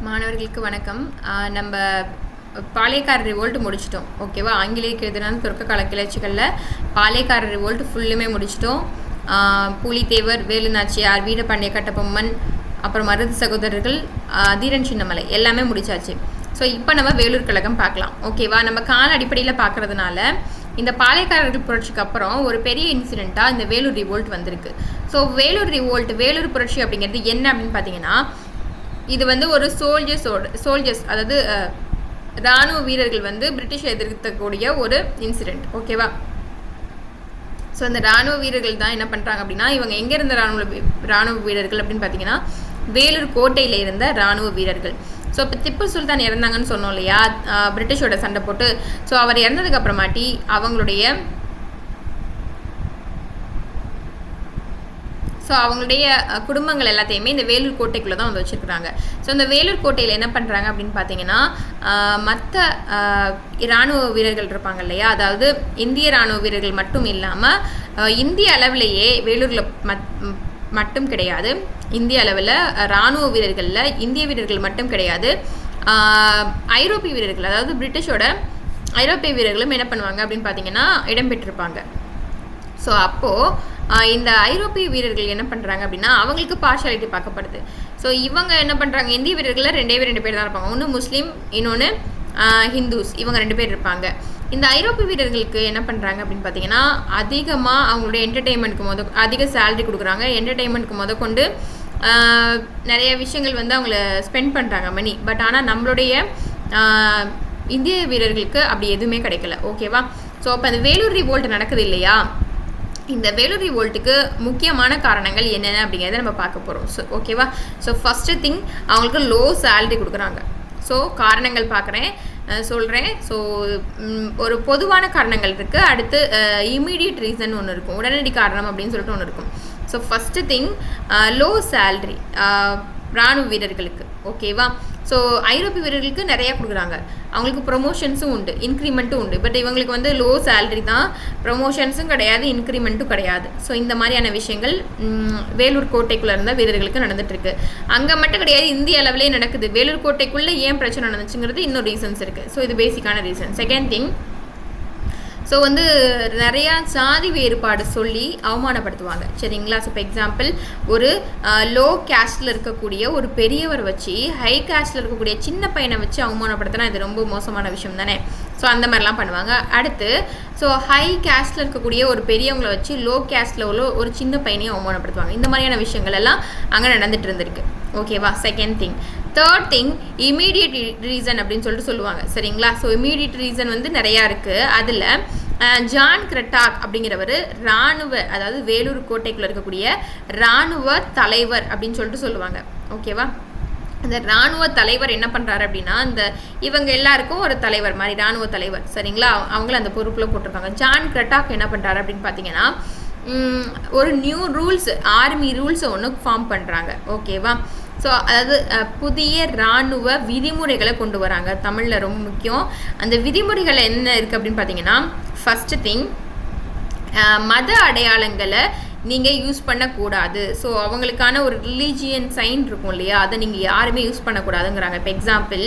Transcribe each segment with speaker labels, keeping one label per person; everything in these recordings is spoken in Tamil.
Speaker 1: மாணவர்களுக்கு வணக்கம். நம்ம பாளையக்காரர் ரிவோல்ட் முடிச்சிட்டோம். ஓகேவா? ஆங்கிலேயருக்கு எதிரான துர்க்க கால கிளர்ச்சிகளில் பாளையக்காரர் ரிவோல்ட் ஃபுல்லுமே முடிச்சிட்டோம். பூலித்தேவர், வேலுநாச்சியார், வீரபாண்டிய கட்டபொம்மன், அப்புறம் மருது சகோதரர்கள், தீரன் சின்னமலை எல்லாமே முடிச்சாச்சு. ஸோ இப்போ நம்ம வேலூர் கழகம் பார்க்கலாம். ஓகேவா? நம்ம கால அடிப்படையில் பார்க்குறதுனால இந்த பாளையக்காரர்கள் புரட்சிக்கு அப்புறம் ஒரு பெரிய இன்சிடெண்ட்டாக இந்த வேலூர் ரிவோல்ட் வந்திருக்கு. ஸோ வேலூர் புரட்சி அப்படிங்கிறது என்ன அப்படின்னு பார்த்தீங்கன்னா, இது வந்து ஒரு சோல்ஜர்ஸ் அதாவது இராணுவ வீரர்கள் வந்து பிரிட்டிஷ் எதிர்க்கக்கூடிய ஒரு இன்சிடெண்ட். ஓகேவா? ஸோ இந்த இராணுவ வீரர்கள் தான் என்ன பண்ணுறாங்க அப்படின்னா, இவங்க எங்கே இருந்த இராணுவ வீரர்கள் அப்படின்னு பார்த்தீங்கன்னா, வேலூர் கோட்டையில் இருந்த இராணுவ வீரர்கள். ஸோ இப்போ திப்பு சுல்தான் இறந்தாங்கன்னு சொன்னோம் இல்லையா, பிரிட்டிஷோட சண்டை போட்டு. ஸோ அவர் இறந்ததுக்கு அப்புறமாட்டி அவங்களுடைய குடும்பங்கள் எல்லாத்தையுமே இந்த வேலூர் கோட்டைக்குள்ளே தான் வந்து வச்சுருக்குறாங்க. ஸோ இந்த வேலூர் கோட்டையில் என்ன பண்ணுறாங்க அப்படின்னு பார்த்தீங்கன்னா, மற்ற இராணுவ வீரர்கள் இருப்பாங்க இல்லையா, அதாவது இந்திய இராணுவ வீரர்கள் மட்டும் இல்லாமல் இந்திய அளவிலேயே வேலூரில் மட்டும் கிடையாது, இந்திய அளவில் இராணுவ வீரர்களில் இந்திய வீரர்கள் மட்டும் கிடையாது, ஐரோப்பிய வீரர்கள், அதாவது பிரிட்டிஷோட ஐரோப்பிய வீரர்களும் என்ன பண்ணுவாங்க அப்படின்னு பார்த்தீங்கன்னா இடம்பெற்றிருப்பாங்க. ஸோ அப்போது இந்த ஐரோப்பிய வீரர்கள் என்ன பண்ணுறாங்க அப்படின்னா, அவங்களுக்கு பார்ஷாலிட்டி பார்க்கப்படுது. ஸோ இவங்க என்ன பண்ணுறாங்க, இந்திய வீரர்களில் ரெண்டு பேர் தான் இருப்பாங்க. ஒன்று முஸ்லீம், இன்னொன்று ஹிந்துஸ். இவங்க 2 பேர் இருப்பாங்க. இந்த ஐரோப்பிய வீரர்களுக்கு என்ன பண்ணுறாங்க அப்படின்னு பார்த்தீங்கன்னா, அதிகமாக அவங்களுடைய என்டர்டெயின்மெண்ட்டுக்கு அதிக சேலரி கொடுக்குறாங்க. என்டர்டெயின்மெண்ட்டுக்கு கொண்டு நிறைய விஷயங்கள் வந்து அவங்கள ஸ்பெண்ட் பண்ணுறாங்க மணி. பட் ஆனால் நம்மளுடைய இந்திய வீரர்களுக்கு அப்படி எதுவுமே கிடைக்கல. ஓகேவா? ஸோ அப்போ அந்த வேலூர் ரிவோல்ட் நடக்குது இல்லையா, இந்த வேலூர் ரிவோல்ட்டுக்கு முக்கியமான காரணங்கள் என்னென்ன அப்படிங்கிறத நம்ம பார்க்க போகிறோம். ஸோ ஓகேவா? ஸோ ஃபஸ்ட்டு திங், அவங்களுக்கு லோ சேலரி கொடுக்குறாங்க. ஸோ காரணங்கள் சொல்கிறேன். ஸோ ஒரு பொதுவான காரணங்கள் இருக்குது, அடுத்து இமீடியட் ரீசன் ஒன்று இருக்கும், உடனடி காரணம் அப்படின்னு சொல்லிட்டு ஒன்று இருக்கும். So first thing, low salary இராணுவ வீரர்களுக்கு. ஓகேவா? ஸோ ஐரோப்பிய வீரர்களுக்கு நிறையா கொடுக்குறாங்க, அவங்களுக்கு ப்ரொமோஷன்ஸும் உண்டு, இன்க்ரிமெண்ட்டும் உண்டு. பட் இவங்களுக்கு வந்து லோ சேல்ரி தான், ப்ரொமோஷன்ஸும் கிடையாது, இன்க்ரிமெண்ட்டும் கிடையாது. ஸோ இந்த மாதிரியான விஷயங்கள் வேலூர் கோட்டைக்குள்ளே இருந்த வீரர்களுக்கு நடந்துகிட்ருக்கு. அங்கே மட்டும் கிடையாது, இந்திய அளவிலே நடக்குது. வேலூர் கோட்டைக்குள்ளே ஏன் பிரச்சனை நடந்துச்சுங்கிறது இன்னும் ரீசன்ஸ் இருக்குது. ஸோ இது பேசிக்கான ரீசன். செகண்ட் திங், ஸோ வந்து நிறையா சாதி வேறுபாடு சொல்லி அவமானப்படுத்துவாங்க. சரிங்களா? ஸோ இப்போ எக்ஸாம்பிள், ஒரு லோ கேஸ்டில் இருக்கக்கூடிய ஒரு பெரியவர் வச்சு ஹை கேஸ்டில் இருக்கக்கூடிய சின்ன பையனை வச்சு அவமானப்படுத்தினா இது ரொம்ப மோசமான விஷயம் தானே. ஸோ அந்த மாதிரிலாம் பண்ணுவாங்க. அடுத்து, ஸோ ஹை கேஸ்டில் இருக்கக்கூடிய ஒரு பெரியவங்களை வச்சு லோ கேஸ்டில் உள்ள ஒரு சின்ன பையனையும் அவமானப்படுத்துவாங்க. இந்த மாதிரியான விஷயங்கள் எல்லாம் அங்கே நடந்துட்டு இருந்திருக்கு. ஓகேவா? Second thing. Third thing, immediate reason அப்படின்னு சொல்லிட்டு சொல்லுவாங்க. சரிங்களா? ஸோ இமீடியட் ரீசன் வந்து நிறையா இருக்குது. அதில் ஜான் கிரட்டாக் அப்படிங்கிறவர் அதாவது வேலூர் கோட்டைக்குள்ளே இருக்கக்கூடிய இராணுவ தலைவர் அப்படின்னு சொல்லிட்டு சொல்லுவாங்க. ஓகேவா? அந்த இராணுவ தலைவர் என்ன பண்ணுறாரு அப்படின்னா, இவங்க எல்லாருக்கும் ஒரு தலைவர் மாதிரி இராணுவ தலைவர். சரிங்களா? அவங்கள அந்த பொறுப்பில் போட்டிருக்காங்க. ஜான் கிரட்டாக் என்ன பண்ணுறாரு அப்படின்னு பார்த்தீங்கன்னா, ஒரு நியூ ரூல்ஸ், ஆர்மி ரூல்ஸை ஒன்று ஃபார்ம் பண்ணுறாங்க. ஓகேவா? ஸோ அதாவது புதிய இராணுவ விதிமுறைகளை கொண்டு வராங்க. தமிழில் ரொம்ப முக்கியம். அந்த விதிமுறைகள் என்ன இருக்குது அப்படின்னு பார்த்தீங்கன்னா, ஃபஸ்ட்டு திங், மத அடையாளங்களை நீங்கள் யூஸ் பண்ணக்கூடாது. ஸோ அவங்களுக்கான ஒரு ரிலீஜியன் சைன் இருக்கும் இல்லையா, அதை நீங்கள் யாருமே யூஸ் பண்ணக்கூடாதுங்கிறாங்க. இப்போ எக்ஸாம்பிள்,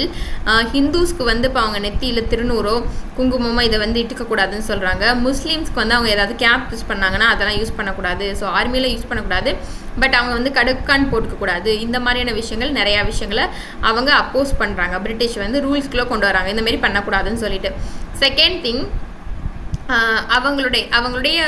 Speaker 1: ஹிந்துஸ்க்கு வந்து இப்போ அவங்க நெத்தியில் திருநூறோ குங்குமமோ இதை வந்து இட்டுக்கக்கூடாதுன்னு சொல்கிறாங்க. முஸ்லீம்ஸ்க்கு வந்து அவங்க ஏதாவது கேப் யூஸ் பண்ணாங்கன்னா அதெல்லாம் யூஸ் பண்ணக்கூடாது. ஸோ ஆர்மியில் யூஸ் பண்ணக்கூடாது, பட் அவங்க வந்து கடுக்கான் போட்டுக்கக்கூடாது. இந்த மாதிரியான விஷயங்கள், நிறையா விஷயங்களை அவங்க அப்போஸ் பண்ணுறாங்க. பிரிட்டிஷ் வந்து ரூல்ஸ்குள்ளே கொண்டு வராங்க, இந்த மாதிரி பண்ணக்கூடாதுன்னு சொல்லிட்டு. செகண்ட் திங், அவங்களுடைய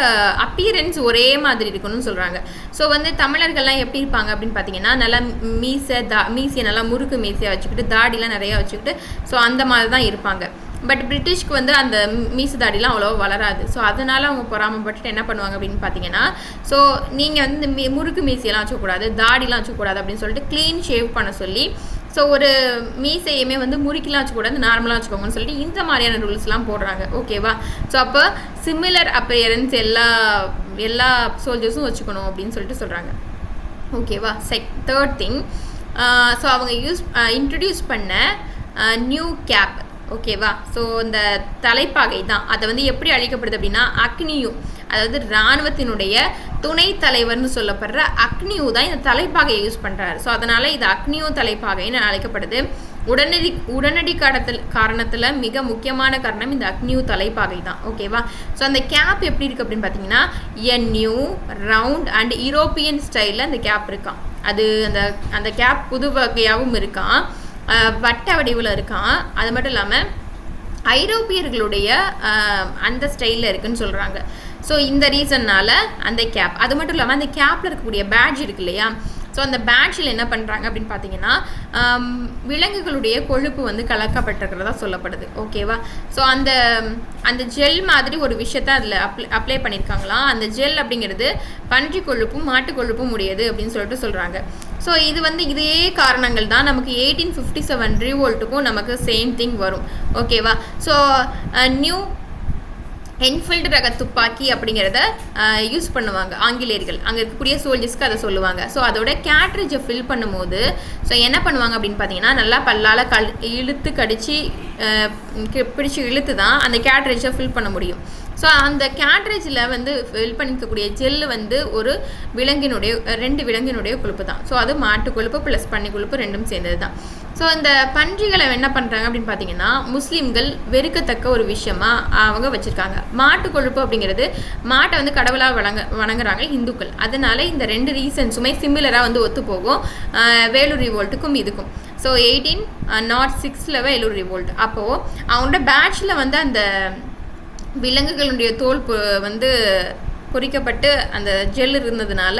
Speaker 1: அப்பியரன்ஸ் ஒரே மாதிரி இருக்கணும்னு சொல்கிறாங்க. ஸோ வந்து தமிழர்கள்லாம் எப்படி இருப்பாங்க அப்படின்னு பார்த்தீங்கன்னா, நல்லா மீசையை நல்லா முறுக்கு மீசையாக வச்சுக்கிட்டு, தாடிலாம் நிறையா வச்சுக்கிட்டு, ஸோ அந்த மாதிரி தான் இருப்பாங்க. பட் பிரிட்டிஷ்க்கு வந்து அந்த மீசு தாடிலாம் அவ்வளோவா வளராது. ஸோ அதனால் அவங்க பொறாமப்பட்டுட்டு என்ன பண்ணுவாங்க அப்படின்னு பார்த்தீங்கன்னா, ஸோ நீங்கள் வந்து இந்த முறுக்கு மீசையெல்லாம் வச்சுக்கூடாது, தாடிலாம் வச்சுக்கூடாது அப்படின்னு சொல்லிட்டு க்ளீன் ஷேவ் பண்ண சொல்லி, ஸோ ஒரு மீசையுமே வந்து முறுக்கிலாம் வச்சுக்கூடாது, நார்மலாக வச்சுக்கோங்கன்னு சொல்லிட்டு இந்த மாதிரியான ரூல்ஸ்லாம் போடுறாங்க. ஓகேவா? ஸோ அப்போ சிமிலர் அப்பியரன்ஸ் எல்லா சோல்ஜர்ஸும் வச்சுக்கணும் அப்படின்னு சொல்லிட்டு சொல்கிறாங்க. ஓகேவா? தேர்ட் திங், ஸோ அவங்க இன்ட்ரடியூஸ் பண்ண நியூ கேப், ஓகேவா. ஸோ இந்த தலைப்பாகை தான் அதை வந்து எப்படி அழைக்கப்படுது அப்படின்னா அக்னியூ, அதாவது இராணுவத்தினுடைய துணை தலைவர்னு சொல்லப்படுற அக்னியூ தான் இந்த தலைப்பாகையை யூஸ் பண்ணுறாரு. ஸோ அதனால் இது அக்னியூ தலைப்பாகைன்னு அழைக்கப்படுது. உடனடி காரணத்தில் மிக முக்கியமான காரணம் இந்த அக்னியூ தலைப்பாகை தான். ஓகேவா. ஸோ அந்த கேப் எப்படி இருக்குது அப்படின்னு பார்த்தீங்கன்னா நியூ ரவுண்ட் அண்ட் யூரோப்பியன் ஸ்டைலில் அந்த கேப் இருக்கான். அது அந்த கேப் புது வகையாகவும் இருக்கான், வட்ட வடிவில் இருக்கான். அது மட்டும் இல்லாமல் ஐரோப்பியர்களுடைய அந்த ஸ்டைலில் இருக்குன்னு சொல்கிறாங்க. ஸோ இந்த ரீசன்னால் அந்த கேப், அது மட்டும் இல்லாமல் அந்த கேப்பில் இருக்கக்கூடிய பேட்ஜ் இருக்கு இல்லையா, ஸோ அந்த பேட்சில் என்ன பண்ணுறாங்க அப்படின்னு பார்த்தீங்கன்னா விலங்குகளுடைய கொழுப்பு வந்து கலக்கப்பட்டிருக்கிறதா சொல்லப்படுது. ஓகேவா. ஸோ அந்த ஜெல் மாதிரி ஒரு விஷயத்த அதில் அப்ளை பண்ணியிருக்காங்களாம். அந்த ஜெல் அப்படிங்கிறது பன்றி கொழுப்பும் மாட்டு கொழுப்பும் உடையது அப்படின்னு சொல்லிட்டு சொல்கிறாங்க. ஸோ இது வந்து இதே காரணங்கள் தான் நமக்கு 1857 ரீவோல்ட்டுக்கும் நமக்கு சேம் திங் வரும். ஓகேவா. ஸோ நியூ என்ஃபீல்டு ரக துப்பாக்கி அப்படிங்கிறத யூஸ் பண்ணுவாங்க ஆங்கிலேயர்கள். அங்கே இருக்கக்கூடிய சோல்ஜர்ஸ்க்கு அதை சொல்லுவாங்க. ஸோ அதோட கேட்ரிட்ஜை ஃபில் பண்ணும்போது ஸோ என்ன பண்ணுவாங்க அப்படின்னு பார்த்தீங்கன்னா நல்லா பல்லால் இழுத்து கடிச்சு பிடிச்சி இழுத்து தான் அந்த கேட்ரிட்ஜை ஃபில் பண்ண முடியும். ஸோ அந்த கேட்ரேஜில் வந்து ஃபில் பண்ணிக்கக்கூடிய ஜெல்லு வந்து ஒரு விலங்கினுடைய 2 விலங்கினுடைய கொழுப்பு தான். ஸோ அது மாட்டு கொழுப்பு ப்ளஸ் பன்னி கொழுப்பு ரெண்டும் சேர்ந்தது தான். ஸோ இந்த பன்றிகளை என்ன பண்ணுறாங்க அப்படின்னு பார்த்தீங்கன்னா முஸ்லீம்கள் வெறுக்கத்தக்க ஒரு விஷயமா அவங்க வச்சுருக்காங்க. மாட்டு கொழுப்பு அப்படிங்கிறது மாட்டை வந்து கடவுளாக வணங்குறாங்க இந்துக்கள். அதனால இந்த 2 ரீசன்ஸுமே சிமிலராக வந்து ஒத்து போகும் வேலூர் ரிவோல்ட்டுக்கும் இதுக்கும். ஸோ 1806 வேலூர் ரிவோல்ட் அப்போது அவங்களோட பேட்சில் வந்து அந்த விலங்குகளுடைய தோல் வந்து பொறிக்கப்பட்டு அந்த ஜெல் இருந்ததுனால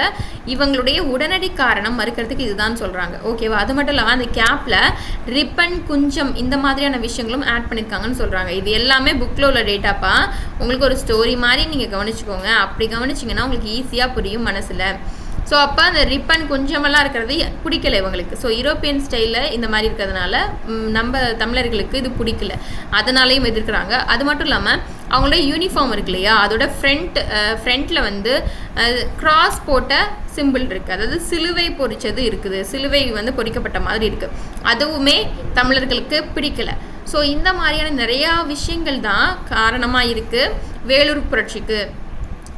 Speaker 1: இவங்களுடைய உடனடி காரணம் மறுக்கிறதுக்கு இதுதான் சொல்கிறாங்க. ஓகேவா. அது மட்டும் இல்லாமல் அந்த கேப்பில் ரிப்பன் குஞ்சம் இந்த மாதிரியான விஷயங்களும் ஆட் பண்ணியிருக்காங்கன்னு சொல்கிறாங்க. இது எல்லாமே புக்கில் உள்ள டேட்டாப்பா. உங்களுக்கு ஒரு ஸ்டோரி மாதிரி நீங்கள் கவனிச்சுக்கோங்க. அப்படி கவனிச்சிங்கன்னா உங்களுக்கு ஈஸியாக புரியும் மனசில். ஸோ அப்போ அந்த ரிப்பன் கொஞ்சமெல்லாம் இருக்கிறது பிடிக்கல இவங்களுக்கு. ஸோ யூரோப்பியன் ஸ்டைலில் இந்த மாதிரி இருக்கிறதுனால நம்ம தமிழர்களுக்கு இது பிடிக்கல, அதனாலையும் எதிர்க்கிறாங்க. அது மட்டும் இல்லாமல் அவங்களோட யூனிஃபார்ம் இருக்கு இல்லையா, அதோட ஃப்ரண்ட்டில் வந்து கிராஸ் போட்ட சிம்பிள் இருக்குது, அதாவது சிலுவை பொறிச்சது இருக்குது, சிலுவை வந்து பொறிக்கப்பட்ட மாதிரி இருக்குது. அதுவுமே தமிழர்களுக்கு பிடிக்கல. ஸோ இந்த மாதிரியான நிறையா விஷயங்கள் தான் காரணமாக இருக்குது வேலூர் புரட்சிக்கு.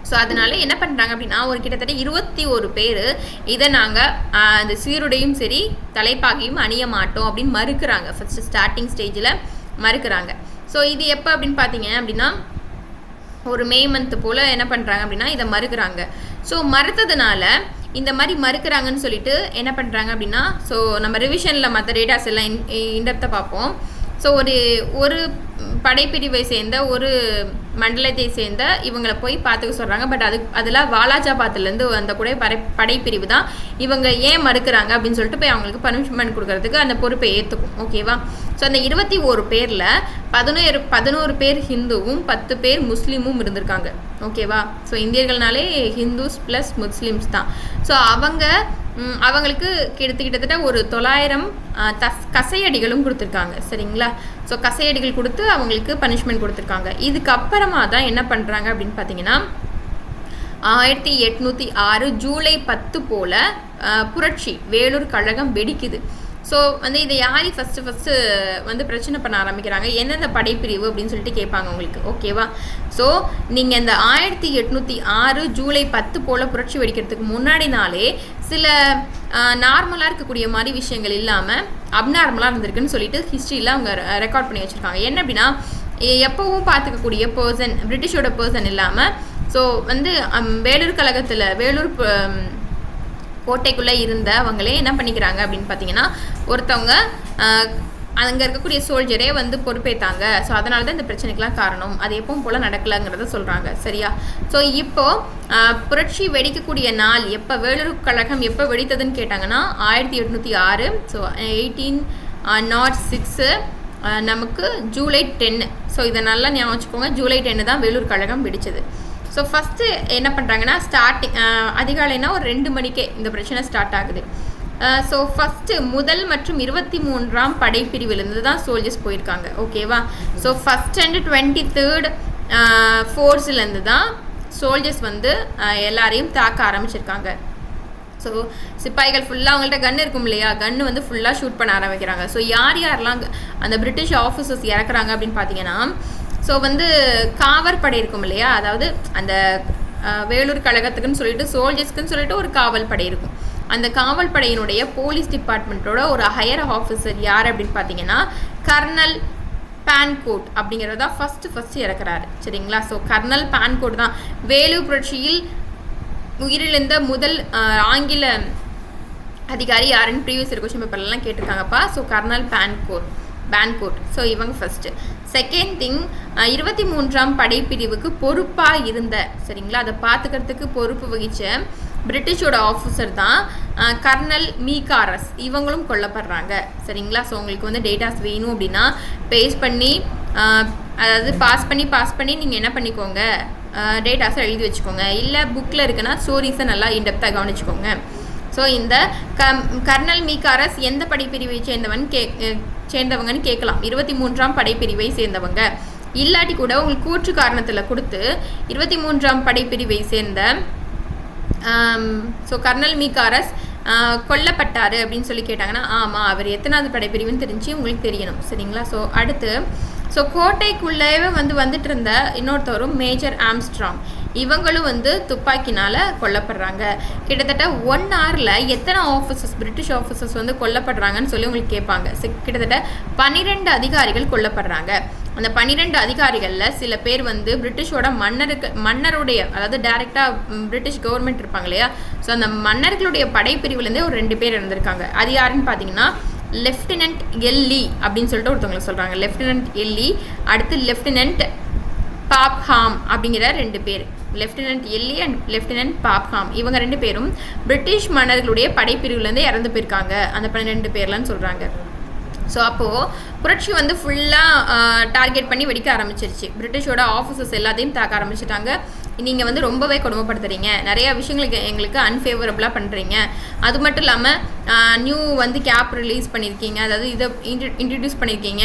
Speaker 1: ஸோ அதனால என்ன பண்ணுறாங்க அப்படின்னா ஒரு கிட்டத்தட்ட 21 பேர் இதை நாங்கள் அந்த சீருடையும் சரி தலைப்பாகையும் அணிய மாட்டோம் அப்படின்னு மறுக்கிறாங்க. ஃபஸ்ட்டு ஸ்டார்டிங் ஸ்டேஜில் மறுக்கிறாங்க. ஸோ இது எப்போ அப்படின்னு பார்த்தீங்க அப்படின்னா ஒரு மே மந்த் போல் என்ன பண்ணுறாங்க அப்படின்னா இதை மறுக்கிறாங்க. ஸோ மறுத்ததுனால இந்த மாதிரி மறுக்கிறாங்கன்னு சொல்லிட்டு என்ன பண்ணுறாங்க அப்படின்னா ஸோ நம்ம ரிவிஷனில் மற்ற டேட்டாஸ் எல்லாம் இன்டெப்த்தாக பார்ப்போம். ஸோ ஒரு படைப்பிரிவை சேர்ந்த ஒரு மண்டலத்தை சேர்ந்த இவங்களை போய் பார்த்துக்க சொல்கிறாங்க. பட் அதில் வாலாஜாபாத்லேருந்து அந்த கூட படைப்பிரிவு தான் இவங்க ஏன் மறுக்கிறாங்க அப்படின்னு சொல்லிட்டு போய் அவங்களுக்கு பனிஷ்மெண்ட் கொடுக்கறதுக்கு அந்த பொறுப்பை ஏற்றுக்கும். ஓகேவா. ஸோ அந்த 21 பேரில் 11 பேர் ஹிந்துவும் 10 பேர் முஸ்லீமும் இருந்திருக்காங்க. ஓகேவா. ஸோ இந்தியர்கள்னாலே ஹிந்துஸ் ப்ளஸ் முஸ்லீம்ஸ் தான். ஸோ அவங்களுக்கு கிட்டத்தட்ட ஒரு 900 கசையடிகளும் கொடுத்துருக்காங்க. சரிங்களா. ஸோ கசையடிகள் கொடுத்து அவங்களுக்கு பனிஷ்மெண்ட் கொடுத்துருக்காங்க. இதுக்கப்புறமா தான் என்ன பண்ணுறாங்க அப்படின்னு பார்த்தீங்கன்னா 1806 ஜூலை 10 போல் புரட்சி வேலூர் கழகம் வெடிக்குது. ஸோ வந்து இதை யாரி ஃபஸ்ட்டு வந்து பிரச்சனை பண்ண ஆரம்பிக்கிறாங்க, எந்தெந்த படைப்பிரிவு அப்படின்னு சொல்லிட்டு கேட்பாங்க உங்களுக்கு. ஓகேவா. ஸோ நீங்கள் இந்த 1806 ஜூலை 10 போல் புரட்சி வெடிக்கிறதுக்கு முன்னாடி நாளே சில நார்மலாக இருக்கக்கூடிய மாதிரி விஷயங்கள் இல்லாமல் அப்நார்மலாக இருந்திருக்குன்னு சொல்லிட்டு ஹிஸ்ட்ரியில் அவங்க ரெக்கார்ட் பண்ணி வச்சுருக்காங்க. என்ன அப்படின்னா எப்போவும் பார்த்துக்கக்கூடிய பர்சன் பிரிட்டிஷோட பர்சன் இல்லாமல் ஸோ வந்து வேலூர் கழகத்தில் வேலூர் கோட்டைக்குள்ளே இருந்த அவங்களே என்ன பண்ணிக்கிறாங்க அப்படின்னு பார்த்தீங்கன்னா ஒருத்தவங்க அங்கே இருக்கக்கூடிய சோல்ஜரே வந்து பொறுப்பேற்றாங்க. ஸோ அதனால தான் இந்த பிரச்சனைக்கெலாம் காரணம், அது எப்பவும் போல் நடக்கலைங்கிறத சொல்கிறாங்க. சரியா. ஸோ இப்போது புரட்சி வெடிக்கக்கூடிய நாள் எப்போ, வேலூர் கழகம் எப்போ வெடித்ததுன்னு கேட்டாங்கன்னா 1806. ஸோ 1806 நமக்கு ஜூலை 10. ஸோ இதை நல்லா ஞாபகம் வச்சுக்கோங்க. ஜூலை 10 தான் வேலூர் கழகம் வெடித்தது. ஸோ ஃபஸ்ட்டு என்ன பண்ணுறாங்கன்னா அதிகாலைனா ஒரு 2 மணிக்கே இந்த பிரச்சனை ஸ்டார்ட் ஆகுது. ஸோ ஃபஸ்ட்டு முதல் மற்றும் 23ஆம் படைப்பிரிவிலேருந்து தான் சோல்ஜர்ஸ் போயிருக்காங்க. ஓகேவா. ஸோ ஃபஸ்ட் அண்ட் 23rd ஃபோர்ஸ்லேருந்து தான் சோல்ஜர்ஸ் வந்து எல்லாரையும் தாக்க ஆரம்பிச்சிருக்காங்க. ஸோ சிப்பாய்கள் ஃபுல்லாக அவங்கள்ட்ட கன் இருக்கும் இல்லையா, கன்று வந்து ஃபுல்லாக ஷூட் பண்ண ஆரம்பிக்கிறாங்க. ஸோ யாரெல்லாம் அந்த பிரிட்டிஷ் ஆஃபீஸர்ஸ் இறக்குறாங்க அப்படின்னு பார்த்தீங்கன்னா, ஸோ வந்து காவற்படை இருக்கும் இல்லையா, அதாவது அந்த வேலூர் கழகத்துக்குன்னு சொல்லிட்டு சோல்ஜர்ஸ்க்குன்னு சொல்லிட்டு ஒரு காவல் படை இருக்கும். அந்த காவல் படையினுடைய போலீஸ் டிபார்ட்மெண்ட்டோட ஒரு ஹையர் ஆஃபீஸர் யார் அப்படின்னு பார்த்தீங்கன்னா கர்னல் பான்கோட் அப்படிங்கிறது தான் ஃபஸ்ட்டு இறக்குறாரு. சரிங்களா? ஸோ கர்னல் பான்கோட் தான் வேலூர் புரட்சியில் உயிரிழந்த முதல் ஆங்கில அதிகாரி யாருன்னு ப்ரீவியஸ் இயர் கொஸ்டின் பேப்பர்லாம் கேட்டிருக்காங்கப்பா. ஸோ கர்னல் பான்கோட். ஸோ இவங்க ஃபஸ்ட்டு. செகண்ட் திங், 23ஆம் படைப்பிரிவுக்கு பொறுப்பாக இருந்த, சரிங்களா, அதை பார்த்துக்கிறதுக்கு பொறுப்பு வகித்த பிரிட்டிஷோட ஆஃபீஸர் தான் கர்னல் மீகாரஸ். இவங்களும் கொல்லப்படுறாங்க. சரிங்களா? ஸோ உங்களுக்கு வந்து டேட்டாஸ் வேணும் அப்படின்னா பேஸ்ட் பண்ணி அதாவது பாஸ் பண்ணி நீங்கள் என்ன பண்ணிக்கோங்க, டேட்டாஸை எழுதி வச்சுக்கோங்க. இல்லை புக்கில் இருக்குன்னா ஸ்டோரிஸை நல்லா இன்டெப்த்தாக கவனிச்சுக்கோங்க. ஸோ இந்த கர்னல் மீகாரஸ் எந்த படைப்பிரிவை சேர்ந்தவங்கன்னு கேட்கலாம். 23ஆம் படைப்பிரிவை சேர்ந்தவங்க. இல்லாட்டி கூட உங்களுக்கு கூற்று காரணத்தில் கொடுத்து 23ஆம் படைப்பிரிவை சேர்ந்த ஸோ கர்னல் மீகாரஸ் கொல்லப்பட்டார் அப்படின்னு சொல்லி கேட்டாங்கன்னா ஆமாம், அவர் எத்தனாவது படைப்பிரிவுன்னு தெரிஞ்சு உங்களுக்கு தெரியணும். சரிங்களா? ஸோ அடுத்து, ஸோ கோட்டைக்குள்ளேயே வந்துட்டு இருந்த இன்னொருத்தவரும் மேஜர் ஆம்ஸ்ட்ராங். இவங்களும் வந்து துப்பாக்கினால் கொல்லப்படுறாங்க. கிட்டத்தட்ட 1 hourல எத்தனை ஆஃபீஸர்ஸ், பிரிட்டிஷ் ஆஃபீஸர்ஸ் வந்து கொல்லப்படுறாங்கன்னு சொல்லி உங்களுக்கு கேட்பாங்க. கிட்டத்தட்ட 12 அதிகாரிகள் கொல்லப்படுறாங்க. அந்த 12 அதிகாரிகளில் சில பேர் வந்து பிரிட்டிஷோட மன்னருடைய, அதாவது டைரெக்டாக பிரிட்டிஷ் கவர்மெண்ட் இருப்பாங்க இல்லையா, ஸோ அந்த மன்னர்களுடைய படைப்பிரிவுலேருந்தே ஒரு 2 பேர் இருந்திருக்காங்க. அது யாருன்னு பார்த்தீங்கன்னா லெஃப்டினன்ட் எல்லி அப்படின்னு சொல்லிட்டு ஒருத்தவங்களை சொல்கிறாங்க. லெஃப்டினன்ட் எல்லி, அடுத்து லெஃப்டினன்ட் பாப்ஹாம் அப்படிங்கிற 2 பேர். லெஃப்டினன்ட் எல்லி அண்ட் லெஃப்டினன்ட் பாப்ஹாம், இவங்க 2 பேரும் பிரிட்டிஷ் மன்னர்களுடைய படைப்பிரிவுலேருந்து இறந்து போயிருக்காங்க. அந்த 12 பேர்லன்னு சொல்கிறாங்க. ஸோ அப்போது புரட்சி வந்து ஃபுல்லாக டார்கெட் பண்ணி வெடிக்க ஆரம்பிச்சிருச்சு. பிரிட்டிஷோட ஆஃபீஸர்ஸ் எல்லாத்தையும் தாக்க ஆரம்பிச்சிட்டாங்க. நீங்கள் வந்து ரொம்பவே கொடுமைப்படுத்துறீங்க, நிறையா விஷயங்களுக்கு எங்களுக்கு அன்ஃபேவரபுளாக பண்ணுறீங்க. அது மட்டும் இல்லாமல் நியூ வந்து கேப் ரிலீஸ் பண்ணியிருக்கீங்க, அதாவது இதை இன்ட்ரடியூஸ் பண்ணியிருக்கீங்க,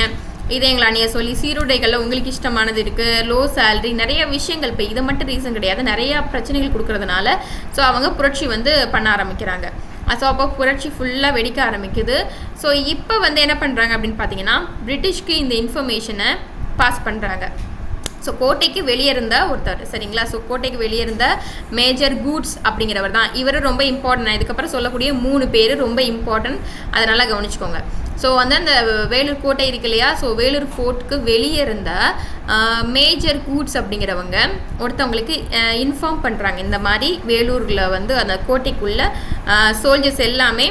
Speaker 1: இதை எங்களை அணிய சொல்லி சீருடைகளில் உங்களுக்கு இஷ்டமானது இருக்குது, லோ சேலரி, நிறைய விஷயங்கள். இப்போ இது மட்டும் ரீசன் கிடையாது, நிறையா பிரச்சனைகள் கொடுக்கறதுனால ஸோ அவங்க புரட்சி வந்து பண்ண ஆரம்பிக்கிறாங்க. ஸோ அப்போ புரட்சி ஃபுல்லாக வெடிக்க ஆரம்பிக்குது. ஸோ இப்போ வந்து என்ன பண்ணுறாங்க அப்படின்னு பார்த்தீங்கன்னா பிரிட்டிஷ்க்கு இந்த இன்ஃபர்மேஷனை பாஸ் பண்ணுறாங்க. ஸோ கோட்டைக்கு வெளியே இருந்த ஒருத்தர். சரிங்களா? ஸோ கோட்டைக்கு வெளியே இருந்த மேஜர் கூட்ஸ் அப்படிங்கிறவர் தான். இவர் ரொம்ப இம்பார்ட்டன்ட். இதுக்கப்புறம் சொல்லக்கூடிய 3 பேர் ரொம்ப இம்பார்ட்டன்ட், அதனால் கவனிச்சுக்கோங்க. ஸோ வந்து அந்த வேலூர் கோட்டை இருக்கு இல்லையா, ஸோ வேலூர் ஃபோர்ட்டுக்கு வெளியே இருந்த மேஜர் கூட்ஸ் அப்படிங்கிறவங்க ஒருத்தவங்களுக்கு இன்ஃபார்ம் பண்ணுறாங்க. இந்த மாதிரி வேலூரில் வந்து அந்த கோட்டைக்குள்ளே சோல்ஜர்ஸ் எல்லாமே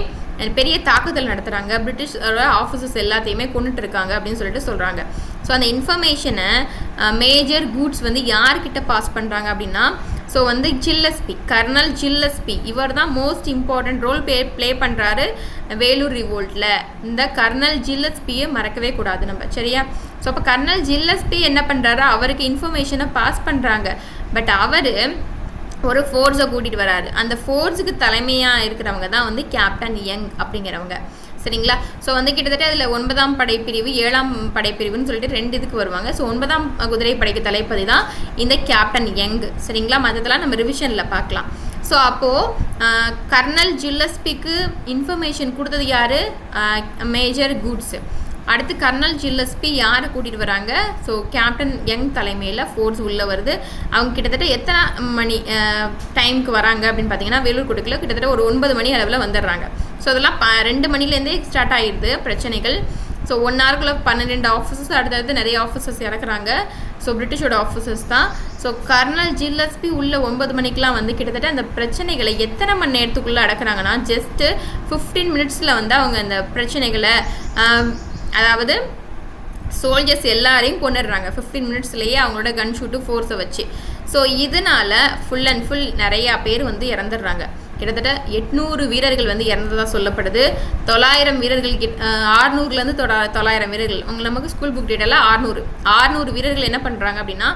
Speaker 1: பெரிய தாக்குதல் நடத்துகிறாங்க, பிரிட்டிஷோட ஆஃபீஸர்ஸ் எல்லாத்தையுமே கொண்டுட்டு இருக்காங்க அப்படின்னு சொல்லிட்டு சொல்கிறாங்க. ஸோ அந்த இன்ஃபர்மேஷனை மேஜர் கூட்ஸ் வந்து யார்கிட்ட பாஸ் பண்ணுறாங்க அப்படின்னா, ஸோ வந்து ஜில்லஸ்பி, கர்னல் ஜில்லஸ்பி, இவர் தான் மோஸ்ட் இம்பார்ட்டன்ட் ரோல் ப்ளே பண்ணுறாரு வேலூர் ரிவோல்ட்டில். இந்த கர்னல் ஜில்லஸ்பியை மறக்கவே கூடாது நம்ம. சரியா? ஸோ அப்போ கர்னல் ஜில்லஸ்பி என்ன பண்ணுறாரு, அவருக்கு இன்ஃபர்மேஷனை பாஸ் பண்ணுறாங்க. பட் அவர் ஒரு ஃபோர்ஸை கூட்டிகிட்டு வராரு. அந்த ஃபோர்ஸுக்கு தலைமையாக இருக்கிறவங்க தான் வந்து கேப்டன் யங் அப்படிங்கிறவங்க. சரிங்களா? ஸோ வந்து கிட்டத்தட்ட அதில் 9ஆம் படைப்பிரிவு 7ஆம் படைப்பிரிவுன்னு சொல்லிட்டு 2 இதுக்கு வருவாங்க. ஸோ 9ஆம் குதிரை படைக்கு தளபதி தான் இந்த கேப்டன் யங். சரிங்களா? மற்றதெல்லாம் நம்ம ரிவிஷனில் பார்க்கலாம். ஸோ அப்போது கர்னல் ஜில்லஸ்பிக்கு இன்ஃபர்மேஷன் கொடுத்தது யார், மேஜர் கூட்ஸு. அடுத்து கர்னல் ஜில்லஸ்பி யாரை கூட்டிகிட்டு வராங்க, ஸோ கேப்டன் யங் தலைமையில் ஃபோர்ஸ் உள்ளே வருது. அவங்க கிட்டத்தட்ட எத்தனை மணி டைமுக்கு வராங்க அப்படின்னு பார்த்தீங்கன்னா வேலூர் கோட்டைக்குள்ள கிட்டத்தட்ட ஒரு 9 மணி அளவில் வந்துடுறாங்க. ஸோ அதெல்லாம் 2 மணிலேருந்தே ஸ்டார்ட் ஆகிடுது பிரச்சனைகள். ஸோ 1 hourக்குள்ள 12 ஆஃபீஸர்ஸ், அடுத்தடுத்து நிறைய ஆஃபீஸர்ஸ் இறக்குறாங்க. ஸோ பிரிட்டிஷோட ஆஃபீஸர்ஸ் தான். ஸோ கர்னல் ஜில்லஸ்பி உள்ள 9 மணிக்கெலாம் வந்து கிட்டத்தட்ட அந்த பிரச்சனைகளை எத்தனை மணி நேரத்துக்குள்ளே அடக்குறாங்கன்னா ஜஸ்ட்டு 15 minutesல வந்து அவங்க அந்த பிரச்சனைகளை, அதாவது சோல்ஜர்ஸ் எல்லாரையும் கொண்டுடுறாங்க 15 minutesலேயே அவங்களோட கன் ஷூட்டு ஃபோர்ஸை வச்சு. ஸோ இதனால் ஃபுல் அண்ட் ஃபுல் நிறையா பேர் வந்து இறந்துடுறாங்க. கிட்டத்தட்ட 800 வீரர்கள் வந்து இறந்ததாக சொல்லப்படுது. 900 வீரர்கள் 600லேருந்து 900 வீரர்கள். நமக்கு ஸ்கூல் புக் டேட்டெல்லாம் 600 வீரர்கள் என்ன பண்ணுறாங்க அப்படின்னா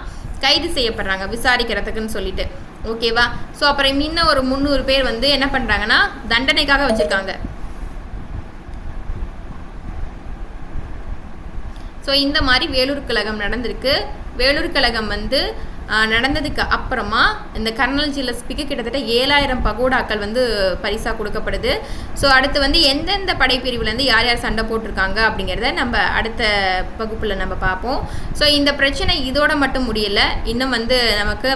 Speaker 1: கைது செய்யப்படுறாங்க விசாரிக்கிறதுக்குன்னு சொல்லிட்டு. ஓகேவா? ஸோ அப்புறம் இன்னும் ஒரு 300 பேர் வந்து என்ன பண்ணுறாங்கன்னா தண்டனைக்காக வச்சுருக்காங்க. ஸோ இந்த மாதிரி வேலூர் கழகம் நடந்திருக்கு. வேலூர் கழகம் வந்து நடந்ததுக்கு அப்புறமா இந்த கர்னல் ஜில்லஸ்பிக்கு கிட்டத்தட்ட 7000 பகோடாக்கள் வந்து பரிசாக கொடுக்கப்படுது. ஸோ அடுத்து வந்து எந்தெந்த படைப்பிரிவுலேருந்து யார் யார் சண்டை போட்டிருக்காங்க அப்படிங்கிறத நம்ம அடுத்த வகுப்பில் நம்ம பார்ப்போம். ஸோ இந்த பிரச்சனை இதோட மட்டும் முடியலை. இன்னும் வந்து நமக்கு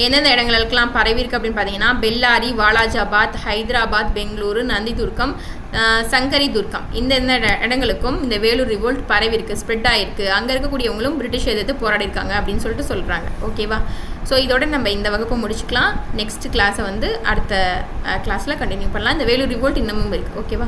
Speaker 1: எந்தெந்த இடங்களுக்கெல்லாம் பரவிருக்கு அப்படின்னு பார்த்தீங்கன்னா பெல்லாரி, வாலாஜாபாத், ஹைதராபாத், பெங்களூரு, நந்திதுர்க்கம், சங்கரி துர்க்கம் இந்த இடங்களுக்கும் இந்த வேலூர் ரிவோல்ட் பரவிருக்கு, ஸ்ப்ரெட் ஆகிருக்கு. அங்கே இருக்கக்கூடியவங்களும் பிரிட்டிஷ் எதிர்த்து போராடிருக்காங்க அப்படின்னு சொல்லிட்டு சொல்கிறாங்க. ஓகேவா? ஸோ இதோட நம்ம இந்த வகுப்பை முடிச்சுக்கலாம். நெக்ஸ்ட் கிளாஸை வந்து அடுத்த கிளாஸில் கண்டினியூ பண்ணலாம். இந்த வேலூர் ரிவோல்ட் இன்னமும் இருக்குது. ஓகேவா?